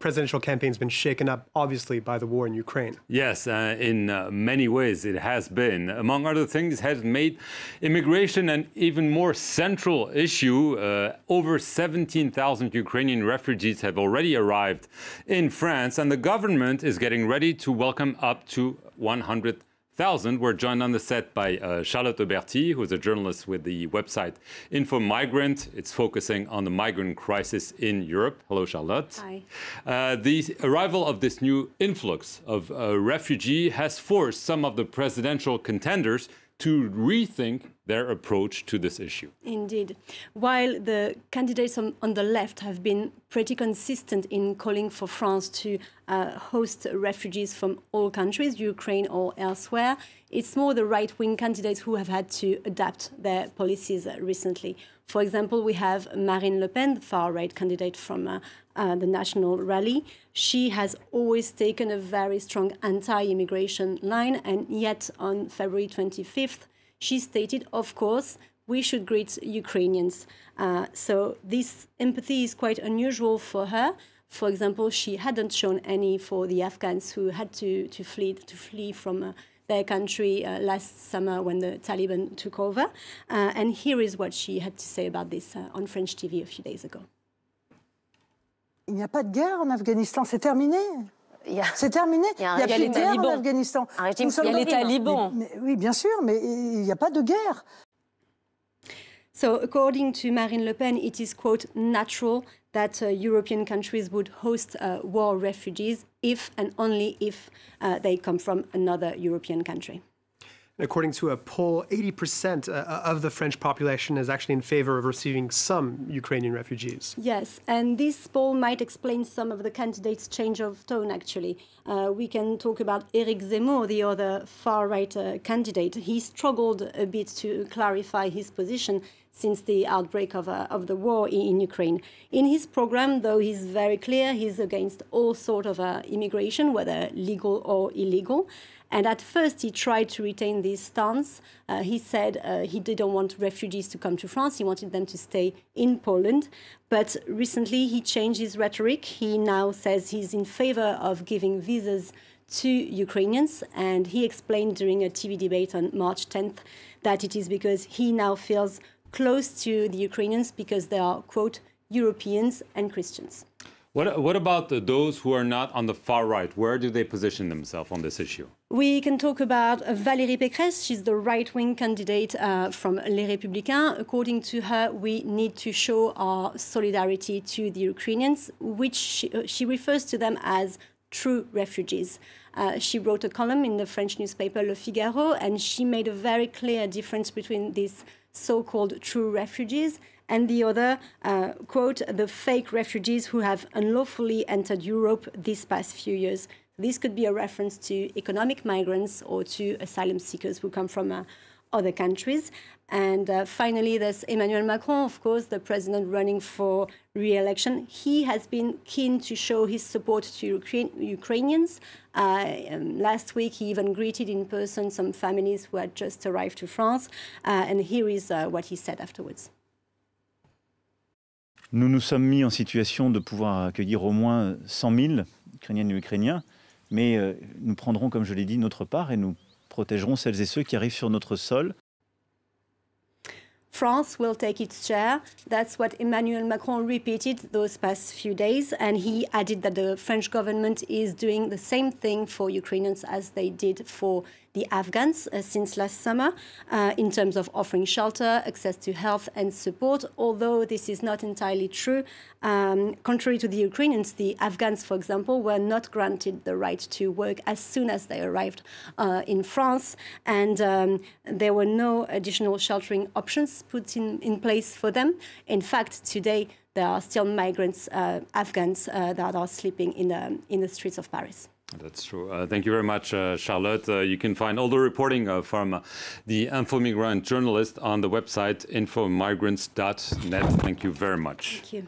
presidential campaign's been shaken up, obviously, by the war in Ukraine. Yes, in many ways it has been. Among other things, it has made immigration an even more central issue. Over 17,000 Ukrainian refugees have already arrived in France, and the government is getting ready to welcome up to 100,000. We're joined on the set by Charlotte Oberti, who is a journalist with the website Infomigrants. It's focusing on the migrant crisis in Europe. Hello, Charlotte. Hi. The arrival of this new influx of refugee has forced some of the presidential contenders to rethink their approach to this issue. Indeed. While the candidates on the left have been pretty consistent in calling for France to host refugees from all countries, Ukraine or elsewhere, it's more the right-wing candidates who have had to adapt their policies recently. For example, we have Marine Le Pen, the far-right candidate from the National Rally. She has always taken a very strong anti-immigration line, and yet on February 25th, she stated, of course, we should greet Ukrainians. So this empathy is quite unusual for her. For example, she hadn't shown any for the Afghans who had to flee from their country last summer when the Taliban took over. And here is what she had to say about this on French TV a few days ago. Il n'y a pas de guerre en Afghanistan, c'est terminé. C'est terminé. Il n'y a plus de guerre en Afghanistan. Il y a les talibans. Oui, bien sûr, mais il n'y a pas de guerre. So, according to Marine Le Pen, it is, quote, natural that European countries would host war refugees if and only if they come from another European country. According to a poll, 80% of the French population is actually in favor of receiving some Ukrainian refugees. Yes, and this poll might explain some of the candidates' change of tone, actually. We can talk about Éric Zemmour, the other far-right candidate. He struggled a bit to clarify his position since the outbreak of the war in Ukraine. In his program, though, he's very clear. He's against all sorts of immigration, whether legal or illegal. And at first, he tried to retain this stance. He said he didn't want refugees to come to France. He wanted them to stay in Poland. But recently, he changed his rhetoric. He now says he's in favor of giving visas to Ukrainians. And he explained during a TV debate on March 10th that it is because he now feels close to the Ukrainians because they are, quote, Europeans and Christians. What about those who are not on the far right? Where do they position themselves on this issue? We can talk about Valérie Pécresse. She's the right-wing candidate from Les Républicains. According to her, we need to show our solidarity to the Ukrainians, which she refers to them as true refugees. She wrote a column in the French newspaper Le Figaro, and she made a very clear difference between these so-called true refugees and the other, quote, the fake refugees who have unlawfully entered Europe these past few years. This could be a reference to economic migrants or to asylum seekers who come from other countries. And finally, there's Emmanuel Macron, of course, the president running for re-election. He has been keen to show his support to Ukrainians. Last week, he even greeted in person some families who had just arrived to France. And here is what he said afterwards. Nous nous sommes mis en situation de pouvoir accueillir au moins 100 000 Ukrainiennes et Ukrainiens, mais nous prendrons, comme je l'ai dit, notre part et nous protégerons celles et ceux qui arrivent sur notre sol. France will take its share. That's what Emmanuel Macron repeated those past few days. And he added that the French government is doing the same thing for Ukrainians as they did for the Afghans since last summer in terms of offering shelter, access to health and support, although this is not entirely true. Contrary to the Ukrainians, the Afghans, for example, were not granted the right to work as soon as they arrived in France, and there were no additional sheltering options put in place for them. In fact, today, there are still migrants, Afghans, that are sleeping in the streets of Paris. That's true. Thank you very much, Charlotte. You can find all the reporting from the Infomigrant journalist on the website infomigrants.net. Thank you very much. Thank you.